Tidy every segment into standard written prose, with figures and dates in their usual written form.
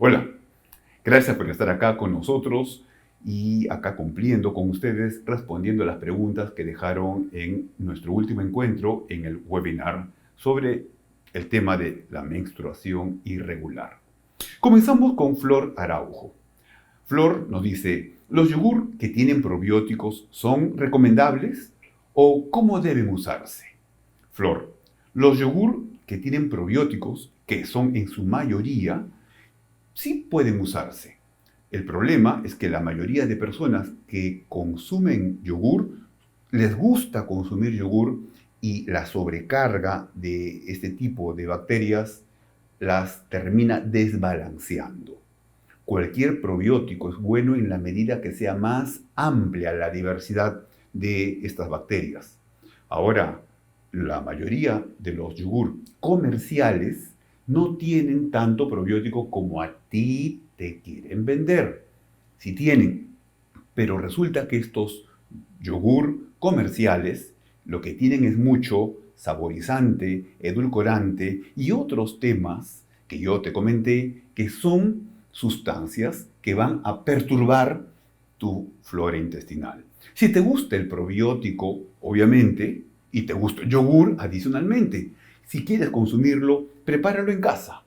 Hola, gracias por estar acá con nosotros y acá cumpliendo con ustedes, respondiendo a las preguntas que dejaron en nuestro último encuentro en el webinar sobre el tema de la menstruación irregular. Comenzamos con Flor Araujo. Flor nos dice, ¿los yogur que tienen probióticos son recomendables o cómo deben usarse? Flor, los yogur que tienen probióticos, que son en su mayoría, sí pueden usarse. El problema es que la mayoría de personas que consumen yogur, les gusta consumir yogur y la sobrecarga de este tipo de bacterias las termina desbalanceando. Cualquier probiótico es bueno en la medida que sea más amplia la diversidad de estas bacterias. Ahora, la mayoría de los yogur comerciales no tienen tanto probiótico como a ti te quieren vender. Sí tienen, pero resulta que estos yogur comerciales lo que tienen es mucho saborizante, edulcorante y otros temas que yo te comenté que son sustancias que van a perturbar tu flora intestinal. Si te gusta el probiótico, obviamente, y te gusta el yogur adicionalmente, si quieres consumirlo, prepáralo en casa.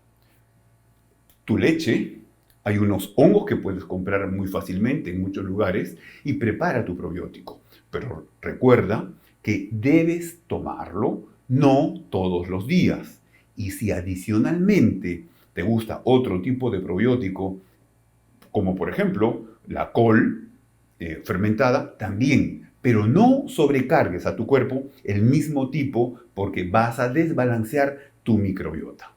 Tu leche, hay unos hongos que puedes comprar muy fácilmente en muchos lugares y prepara tu probiótico. Pero recuerda que debes tomarlo no todos los días. Y si adicionalmente te gusta otro tipo de probiótico, como por ejemplo la col fermentada, también. Pero no sobrecargues a tu cuerpo el mismo tipo porque vas a desbalancear tu microbiota.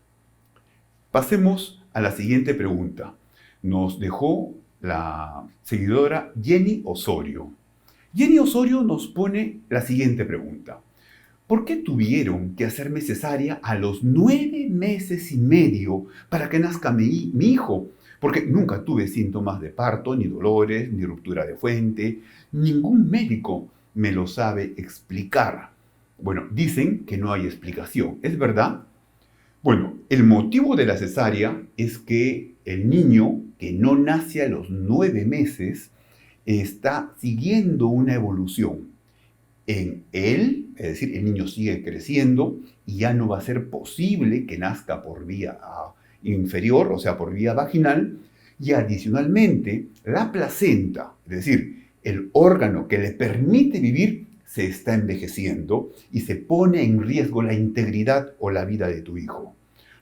Pasemos a la siguiente pregunta. Nos dejó la seguidora Jenny Osorio. Jenny Osorio nos pone la siguiente pregunta. ¿Por qué tuvieron que hacerme cesárea a los 9 meses y medio para que nazca mi hijo? Porque nunca tuve síntomas de parto, ni dolores, ni ruptura de fuente. Ningún médico me lo sabe explicar. Bueno, dicen que no hay explicación. ¿Es verdad? Bueno, el motivo de la cesárea es que el niño que no nace a los 9 meses está siguiendo una evolución en él, es decir, el niño sigue creciendo y ya no va a ser posible que nazca por vía inferior, o sea, por vía vaginal, y adicionalmente la placenta, es decir, el órgano que le permite vivir, se está envejeciendo y se pone en riesgo la integridad o la vida de tu hijo.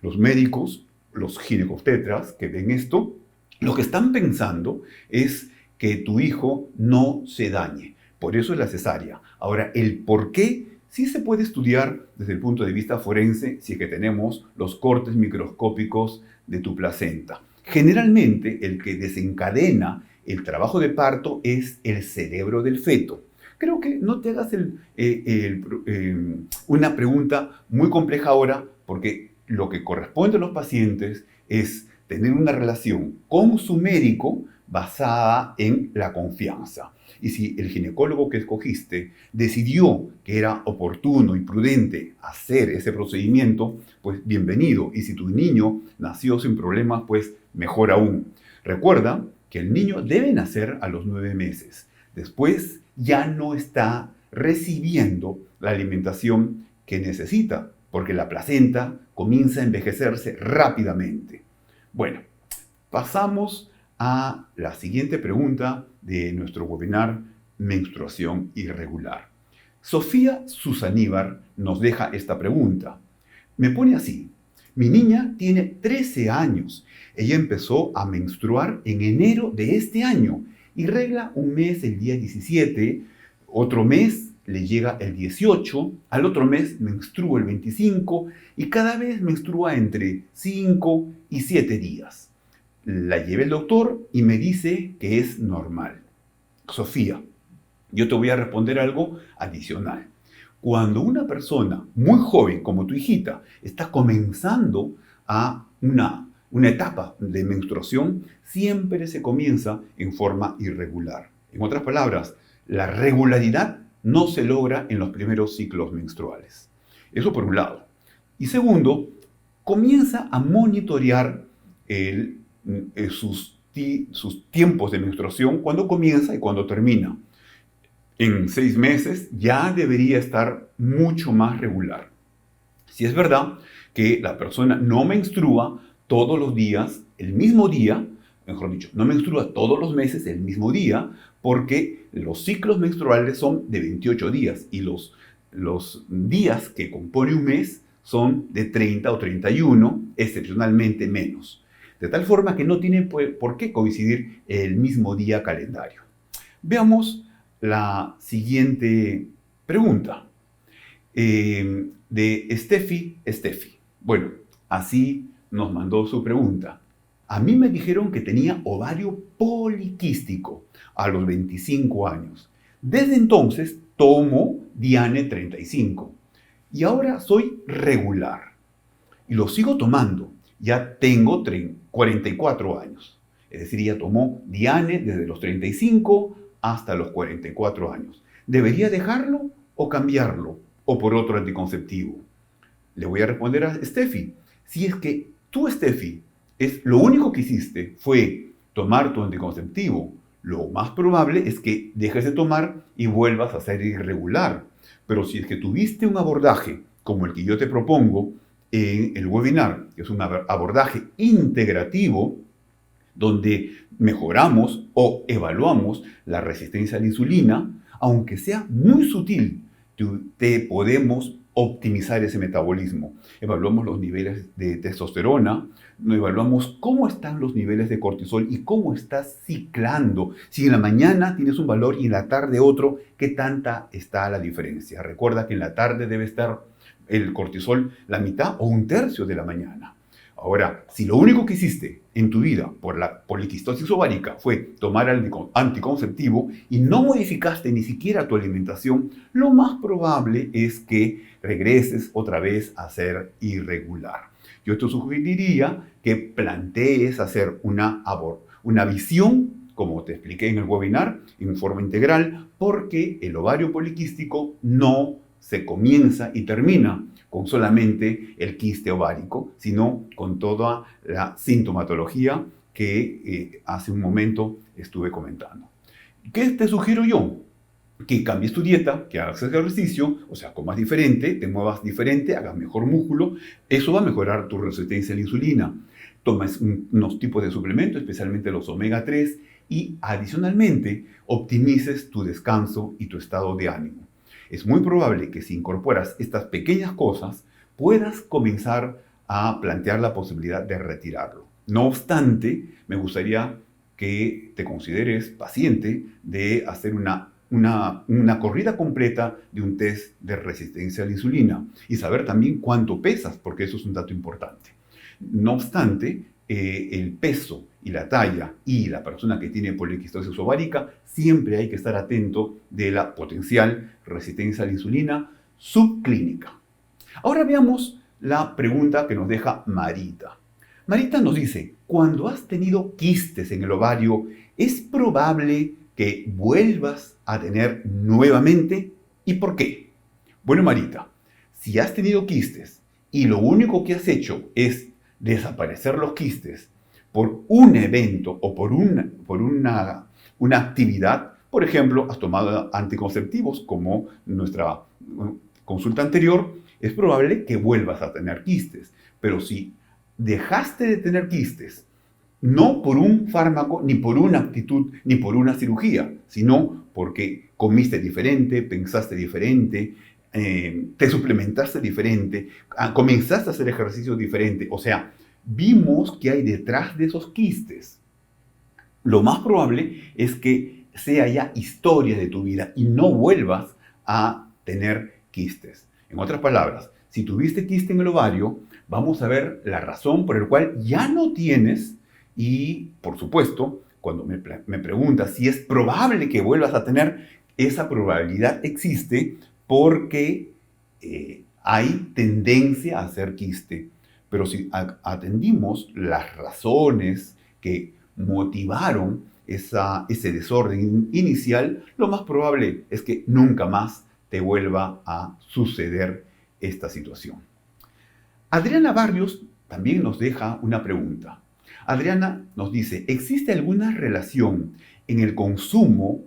Los médicos, los ginecobstetras que ven esto, lo que están pensando es que tu hijo no se dañe. Por eso es la cesárea. Ahora, el por qué sí se puede estudiar desde el punto de vista forense si es que tenemos los cortes microscópicos de tu placenta. Generalmente, el que desencadena el trabajo de parto es el cerebro del feto. Creo que no te hagas una pregunta muy compleja ahora, porque lo que corresponde a los pacientes es tener una relación con su médico basada en la confianza. Y si el ginecólogo que escogiste decidió que era oportuno y prudente hacer ese procedimiento, pues bienvenido. Y si tu niño nació sin problemas, pues mejor aún. Recuerda que el niño debe nacer a los 9 meses. Después ya no está recibiendo la alimentación que necesita, porque la placenta comienza a envejecerse rápidamente. Bueno, pasamos a la siguiente pregunta de nuestro webinar Menstruación Irregular. Sofía Susaníbar nos deja esta pregunta. Me pone así. Mi niña tiene 13 años. Ella empezó a menstruar en enero de este año y regla un mes el día 17, otro mes le llega el 18, al otro mes menstrua el 25 y cada vez menstrua entre 5 y 7 días. La llevé al doctor y me dice que es normal. Sofía, yo te voy a responder algo adicional. Cuando una persona muy joven, como tu hijita, está comenzando a una etapa de menstruación, siempre se comienza en forma irregular. En otras palabras, la regularidad no se logra en los primeros ciclos menstruales. Eso por un lado. Y segundo, comienza a monitorear el sus tiempos de menstruación, cuando comienza y cuando termina. En 6 meses ya debería estar mucho más regular. Si es verdad que la persona no menstrua todos los días el mismo día, mejor dicho, no menstrua todos los meses el mismo día, porque los ciclos menstruales son de 28 días y los días que compone un mes son de 30 o 31, excepcionalmente menos. De tal forma que no tiene por qué coincidir el mismo día calendario. Veamos la siguiente pregunta. De Steffi. Bueno, así nos mandó su pregunta. A mí me dijeron que tenía ovario poliquístico a los 25 años. Desde entonces tomo Diane 35 y ahora soy regular. Y lo sigo tomando. Ya tengo 44 años. Es decir, ya tomó Diane desde los 35 hasta los 44 años. ¿Debería dejarlo o cambiarlo? ¿O por otro anticonceptivo? Le voy a responder a Steffi. Si es que tú, Steffi, lo único que hiciste fue tomar tu anticonceptivo, lo más probable es que dejes de tomar y vuelvas a ser irregular. Pero si es que tuviste un abordaje como el que yo te propongo en el webinar, que es un abordaje integrativo, donde mejoramos o evaluamos la resistencia a la insulina, aunque sea muy sutil, te podemos optimizar ese metabolismo. Evaluamos los niveles de testosterona, evaluamos cómo están los niveles de cortisol y cómo estás ciclando. Si en la mañana tienes un valor y en la tarde otro, ¿qué tanta está la diferencia? Recuerda que en la tarde debe estar el cortisol la mitad o un tercio de la mañana. Ahora, si lo único que hiciste en tu vida por la poliquistosis ovárica fue tomar anticonceptivo y no modificaste ni siquiera tu alimentación, lo más probable es que regreses otra vez a ser irregular. Yo te sugeriría que plantees hacer una visión, como te expliqué en el webinar, en forma integral, porque el ovario poliquístico no se comienza y termina con solamente el quiste ovárico, sino con toda la sintomatología que hace un momento estuve comentando. ¿Qué te sugiero yo? Que cambies tu dieta, que hagas ejercicio, o sea, comas diferente, te muevas diferente, hagas mejor músculo. Eso va a mejorar tu resistencia a la insulina. Tomes unos tipos de suplementos, especialmente los omega 3, y adicionalmente optimices tu descanso y tu estado de ánimo. Es muy probable que si incorporas estas pequeñas cosas, puedas comenzar a plantear la posibilidad de retirarlo. No obstante, me gustaría que te consideres paciente de hacer una corrida completa de un test de resistencia a la insulina y saber también cuánto pesas, porque eso es un dato importante. No obstante, el peso y la talla y la persona que tiene poliquistosis ovárica, siempre hay que estar atento de la potencial resistencia a la insulina subclínica. Ahora veamos la pregunta que nos deja Marita. Marita nos dice, cuando has tenido quistes en el ovario, ¿es probable que vuelvas a tener nuevamente? ¿Y por qué? Bueno, Marita, si has tenido quistes y lo único que has hecho es desaparecer los quistes por un evento o por una actividad, por ejemplo, has tomado anticonceptivos como nuestra consulta anterior, es probable que vuelvas a tener quistes. Pero si dejaste de tener quistes, no por un fármaco, ni por una actitud, ni por una cirugía, sino porque comiste diferente, pensaste diferente, te suplementaste diferente, comenzaste a hacer ejercicio diferente. O sea, vimos que hay detrás de esos quistes. Lo más probable es que sea ya historia de tu vida y no vuelvas a tener quistes. En otras palabras, si tuviste quiste en el ovario, vamos a ver la razón por la cual ya no tienes y, por supuesto, cuando me preguntas si es probable que vuelvas a tener, esa probabilidad existe porque hay tendencia a hacer quiste. Pero si atendimos las razones que motivaron ese desorden inicial, lo más probable es que nunca más te vuelva a suceder esta situación. Adriana Barrios también nos deja una pregunta. Adriana nos dice, ¿existe alguna relación en el consumo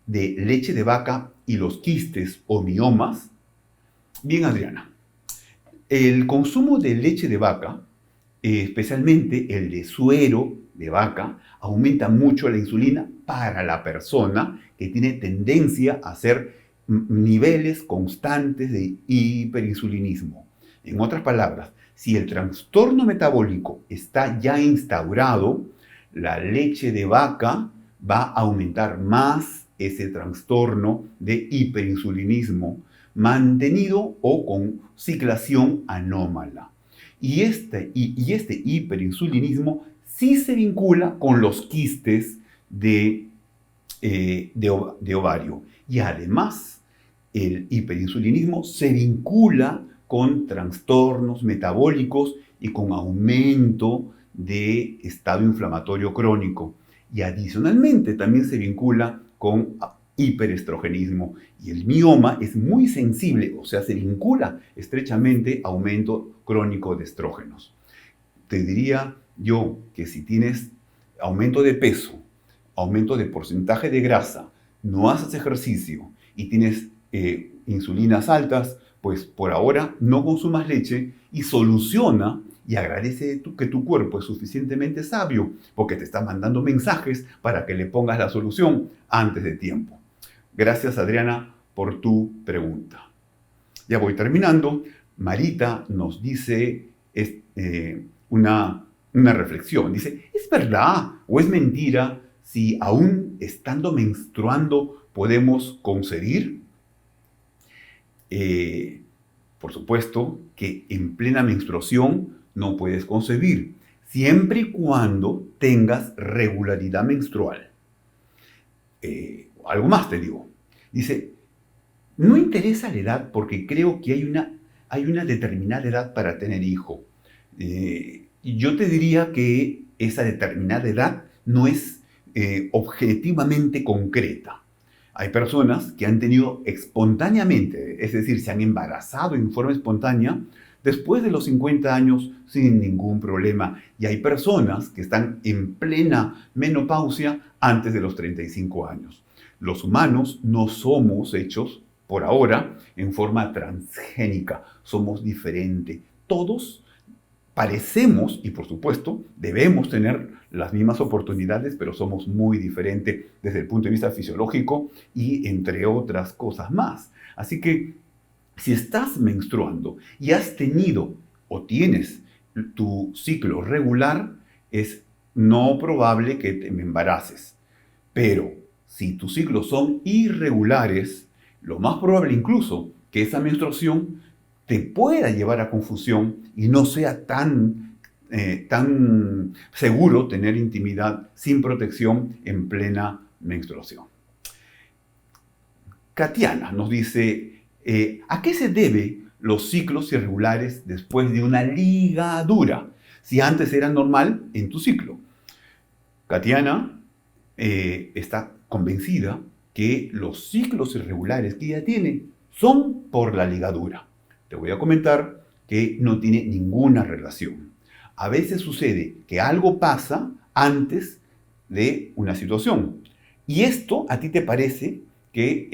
de leche de vaca y los quistes o miomas? Bien, Adriana, el consumo de leche de vaca, especialmente el de suero de vaca, aumenta mucho la insulina para la persona que tiene tendencia a hacer niveles constantes de hiperinsulinismo. En otras palabras, si el trastorno metabólico está ya instaurado, la leche de vaca va a aumentar más ese trastorno de hiperinsulinismo mantenido o con ciclación anómala. Y este hiperinsulinismo sí se vincula con los quistes de ovario. Y además, el hiperinsulinismo se vincula con trastornos metabólicos y con aumento de estado inflamatorio crónico. Y adicionalmente también se vincula con hiperestrogenismo. Y el mioma es muy sensible, o sea, se vincula estrechamente a aumento crónico de estrógenos. Te diría yo que si tienes aumento de peso, aumento de porcentaje de grasa, no haces ejercicio y tienes insulinas altas, pues por ahora no consumas leche y soluciona y agradece que tu cuerpo es suficientemente sabio porque te está mandando mensajes para que le pongas la solución antes de tiempo. Gracias, Adriana, por tu pregunta. Ya voy terminando. Marita nos dice una reflexión. Dice, ¿es verdad o es mentira si aún estando menstruando podemos concebir? Por supuesto que en plena menstruación no puedes concebir, siempre y cuando tengas regularidad menstrual. Algo más te digo. Dice, no interesa la edad porque creo que hay una determinada edad para tener hijo. Yo te diría que esa determinada edad no es objetivamente concreta. Hay personas que han tenido espontáneamente, es decir, se han embarazado en forma espontánea después de los 50 años sin ningún problema. Y hay personas que están en plena menopausia antes de los 35 años. Los humanos no somos hechos, por ahora, en forma transgénica. Somos diferentes. Todos parecemos, y por supuesto, debemos tener las mismas oportunidades, pero somos muy diferentes desde el punto de vista fisiológico y entre otras cosas más. Así que, si estás menstruando y has tenido o tienes tu ciclo regular, es no probable que te embaraces. Pero si tus ciclos son irregulares, lo más probable incluso que esa menstruación te pueda llevar a confusión y no sea tan seguro tener intimidad sin protección en plena menstruación. Katiana nos dice, ¿a qué se debe los ciclos irregulares después de una ligadura? Si antes era normal en tu ciclo. Katiana está convencida que los ciclos irregulares que ella tiene son por la ligadura. Te voy a comentar que no tiene ninguna relación. A veces sucede que algo pasa antes de una situación. Y esto a ti te parece que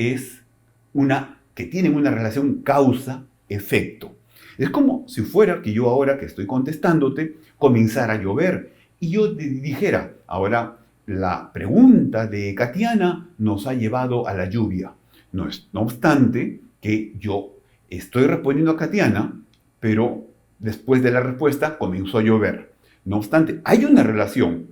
tienen una relación causa-efecto. Es como si fuera que yo ahora que estoy contestándote comenzara a llover y yo dijera, ahora la pregunta de Katiana nos ha llevado a la lluvia. No obstante que yo estoy respondiendo a Katiana, pero después de la respuesta comenzó a llover. No obstante, hay una relación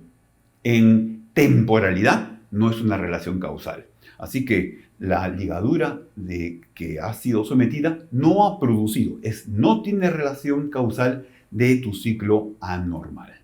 en temporalidad, no es una relación causal. Así que la ligadura de que ha sido sometida no ha producido, no tiene relación causal de tu ciclo anormal.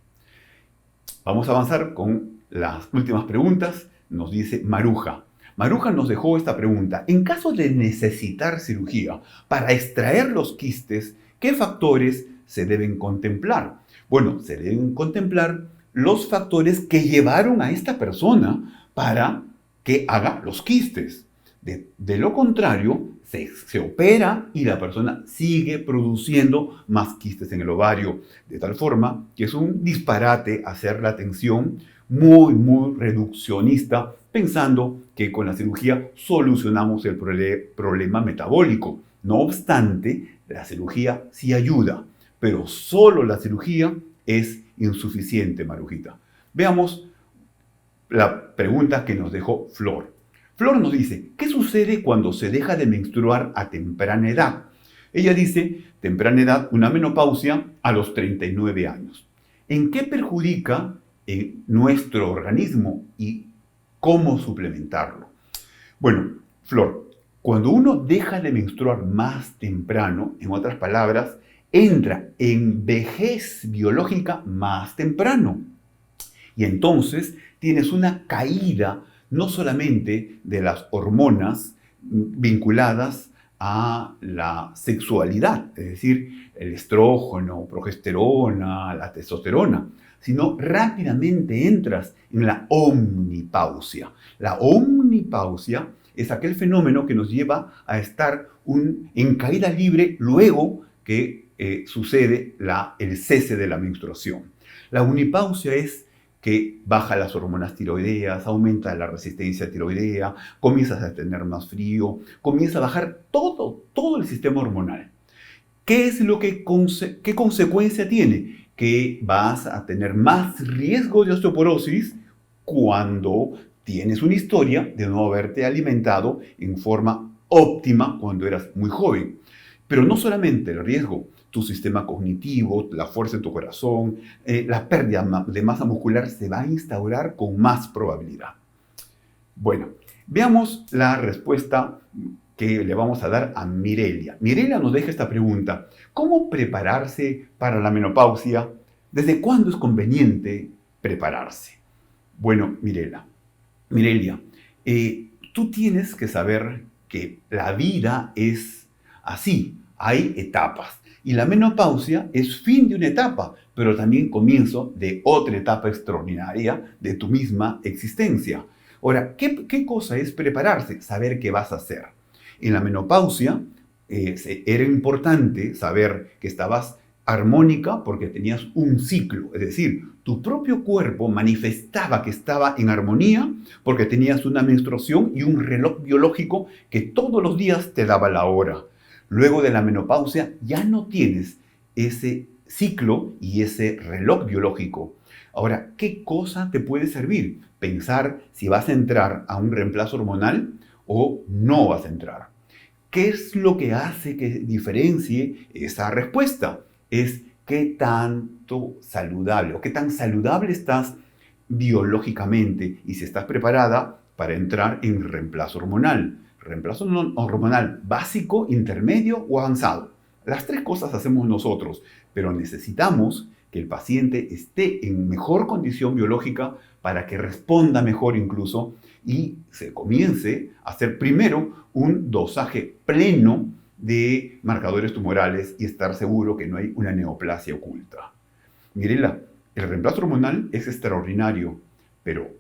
Vamos a avanzar con las últimas preguntas. Nos dice Maruja. Maruja nos dejó esta pregunta. En caso de necesitar cirugía para extraer los quistes, ¿qué factores se deben contemplar? Bueno, se deben contemplar los factores que llevaron a esta persona para que haga los quistes. De lo contrario, se opera y la persona sigue produciendo más quistes en el ovario, de tal forma que es un disparate hacer la atención muy, muy reduccionista, pensando que con la cirugía solucionamos el problema metabólico. No obstante, la cirugía sí ayuda, pero solo la cirugía es insuficiente, Marujita. Veamos la pregunta que nos dejó Flor. Flor nos dice, ¿qué sucede cuando se deja de menstruar a temprana edad? Ella dice, temprana edad, una menopausia a los 39 años. ¿En qué perjudica nuestro organismo y cómo suplementarlo? Bueno, Flor, cuando uno deja de menstruar más temprano, en otras palabras, entra en vejez biológica más temprano. Y entonces tienes una caída no solamente de las hormonas vinculadas a la sexualidad, es decir, el estrógeno, progesterona, la testosterona, sino rápidamente entras en la omnipausia. La omnipausia es aquel fenómeno que nos lleva a estar en caída libre luego que sucede el cese de la menstruación. La unipausia es que baja las hormonas tiroideas, aumenta la resistencia tiroidea, comienzas a tener más frío, comienza a bajar todo el sistema hormonal. ¿Qué es qué consecuencia tiene? Que vas a tener más riesgo de osteoporosis cuando tienes una historia de no haberte alimentado en forma óptima cuando eras muy joven. Pero no solamente el riesgo, tu sistema cognitivo, la fuerza en tu corazón, la pérdida de masa muscular se va a instaurar con más probabilidad. Bueno, veamos la respuesta que le vamos a dar a Mirelia. Mirelia nos deja esta pregunta. ¿Cómo prepararse para la menopausia? ¿Desde cuándo es conveniente prepararse? Bueno, Mirelia, tú tienes que saber que la vida es así. Hay etapas. Y la menopausia es fin de una etapa, pero también comienzo de otra etapa extraordinaria de tu misma existencia. Ahora, ¿qué cosa es prepararse? Saber qué vas a hacer. En la menopausia era importante saber que estabas armónica porque tenías un ciclo, es decir, tu propio cuerpo manifestaba que estaba en armonía porque tenías una menstruación y un reloj biológico que todos los días te daba la hora. Luego de la menopausia ya no tienes ese ciclo y ese reloj biológico. Ahora, ¿qué cosa te puede servir? Pensar si vas a entrar a un reemplazo hormonal o no vas a entrar. ¿Qué es lo que hace que diferencie esa respuesta? Es qué tanto saludable o qué tan saludable estás biológicamente y si estás preparada para entrar en reemplazo hormonal. Reemplazo hormonal básico, intermedio o avanzado. Las tres cosas hacemos nosotros, pero necesitamos que el paciente esté en mejor condición biológica para que responda mejor incluso y se comience a hacer primero un dosaje pleno de marcadores tumorales y estar seguro que no hay una neoplasia oculta. Mirela, el reemplazo hormonal es extraordinario, pero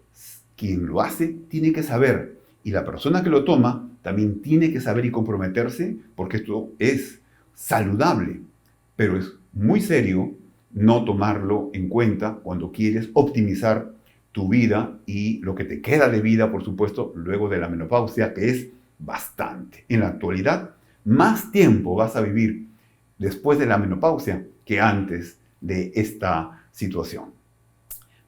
quien lo hace tiene que saber y la persona que lo toma también tiene que saber y comprometerse porque esto es saludable, pero es muy serio no tomarlo en cuenta cuando quieres optimizar tu vida y lo que te queda de vida, por supuesto, luego de la menopausia, que es bastante. En la actualidad, más tiempo vas a vivir después de la menopausia que antes de esta situación.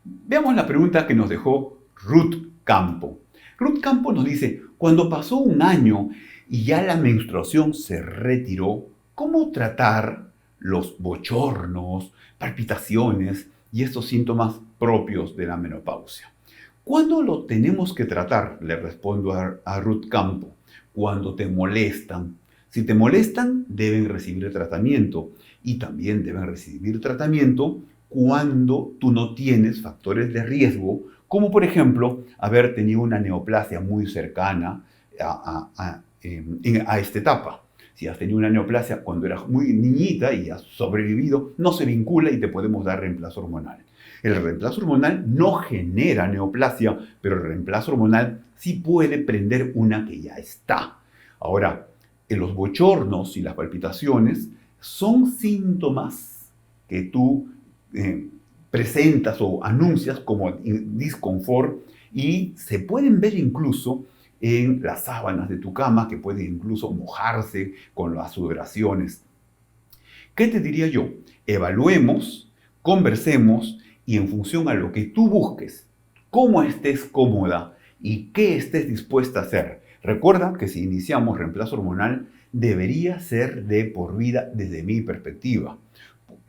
Veamos la pregunta que nos dejó Ruth Campo. Ruth Campo nos dice, cuando pasó un año y ya la menstruación se retiró, ¿cómo tratar los bochornos, palpitaciones y estos síntomas propios de la menopausia? ¿Cuándo lo tenemos que tratar? Le respondo a Ruth Campo. Cuando te molestan. Si te molestan, deben recibir tratamiento. Y también deben recibir tratamiento cuando tú no tienes factores de riesgo, como por ejemplo haber tenido una neoplasia muy cercana a esta etapa. Si has tenido una neoplasia cuando eras muy niñita y has sobrevivido, no se vincula y te podemos dar reemplazo hormonal. El reemplazo hormonal no genera neoplasia, pero el reemplazo hormonal sí puede prender una que ya está. Ahora, los bochornos y las palpitaciones son síntomas que tú presentas o anuncias como disconfort y se pueden ver incluso en las sábanas de tu cama, que pueden incluso mojarse con las sudoraciones. ¿Qué te diría yo? Evaluemos, conversemos y en función a lo que tú busques, cómo estés cómoda y qué estés dispuesta a hacer. Recuerda que si iniciamos reemplazo hormonal, debería ser de por vida desde mi perspectiva.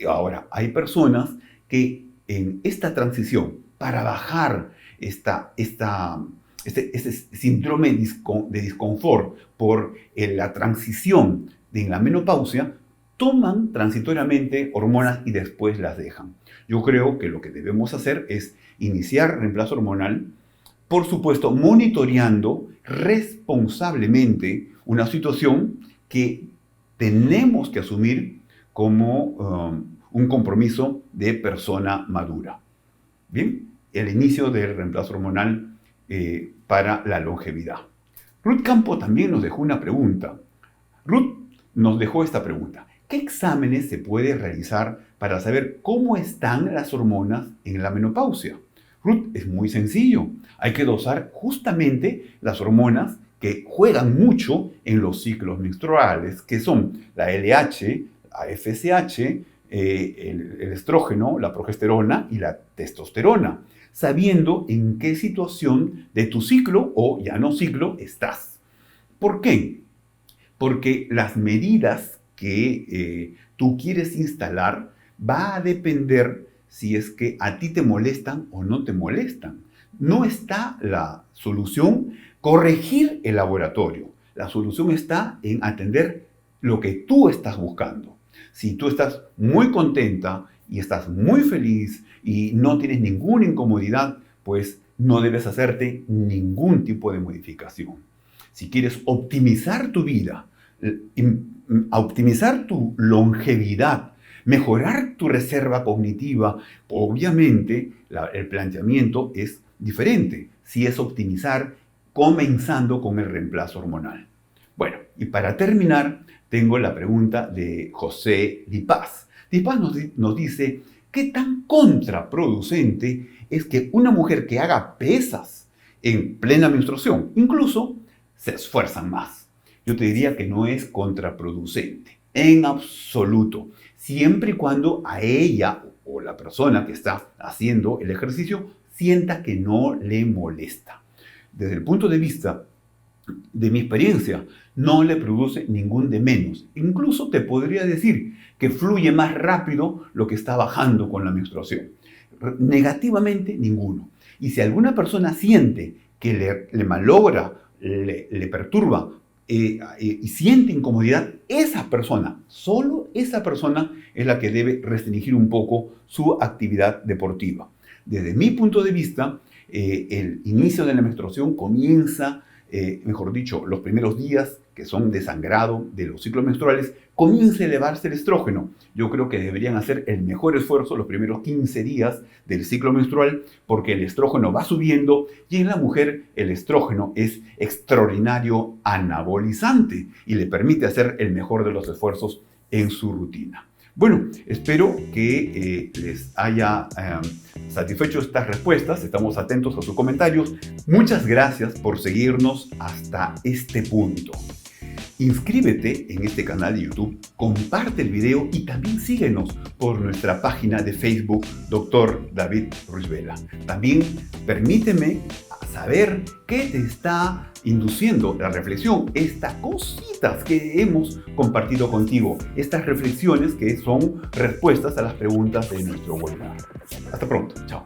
Ahora, hay personas que en esta transición, para bajar este síndrome de disconfort por la transición en la menopausia, toman transitoriamente hormonas y después las dejan. Yo creo que lo que debemos hacer es iniciar reemplazo hormonal, por supuesto, monitoreando responsablemente una situación que tenemos que asumir como un compromiso de persona madura. Bien, el inicio del reemplazo hormonal para la longevidad. Ruth Campo también nos dejó una pregunta. Ruth nos dejó esta pregunta. ¿Qué exámenes se puede realizar para saber cómo están las hormonas en la menopausia? Ruth, es muy sencillo. Hay que dosar justamente las hormonas que juegan mucho en los ciclos menstruales, que son la LH, la FSH, el estrógeno, la progesterona y la testosterona, sabiendo en qué situación de tu ciclo o ya no ciclo estás. ¿Por qué? Porque las medidas que tú quieres instalar va a depender si es que a ti te molestan o no te molestan. No está la solución corregir el laboratorio. La solución está en atender lo que tú estás buscando. Si tú estás muy contenta y estás muy feliz y no tienes ninguna incomodidad, pues no debes hacerte ningún tipo de modificación. Si quieres optimizar tu vida, optimizar tu longevidad, mejorar tu reserva cognitiva, obviamente el planteamiento es diferente. Si es optimizar comenzando con el reemplazo hormonal. Bueno, y para terminar, tengo la pregunta de José Lipaz. Lipaz nos dice, ¿qué tan contraproducente es que una mujer que haga pesas en plena menstruación, incluso se esfuerzan más? Yo te diría que no es contraproducente, en absoluto, siempre y cuando a ella o la persona que está haciendo el ejercicio sienta que no le molesta. Desde el punto de vista de mi experiencia, no le produce ningún de menos. Incluso te podría decir que fluye más rápido lo que está bajando con la menstruación. Negativamente, ninguno. Y si alguna persona siente que le malogra, le perturba y siente incomodidad, esa persona, solo esa persona es la que debe restringir un poco su actividad deportiva. Desde mi punto de vista, el inicio de la menstruación comienza, mejor dicho, los primeros días que son de sangrado de los ciclos menstruales, comienza a elevarse el estrógeno. Yo creo que deberían hacer el mejor esfuerzo los primeros 15 días del ciclo menstrual porque el estrógeno va subiendo y en la mujer el estrógeno es extraordinario anabolizante y le permite hacer el mejor de los esfuerzos en su rutina. Bueno, espero que les haya satisfecho estas respuestas. Estamos atentos a sus comentarios. Muchas gracias por seguirnos hasta este punto. Inscríbete en este canal de YouTube, comparte el video y también síguenos por nuestra página de Facebook, Dr. David Ruiz Vela. También permíteme saber qué te está induciendo la reflexión, estas cositas que hemos compartido contigo, estas reflexiones que son respuestas a las preguntas de nuestro webinar. Hasta pronto, chao.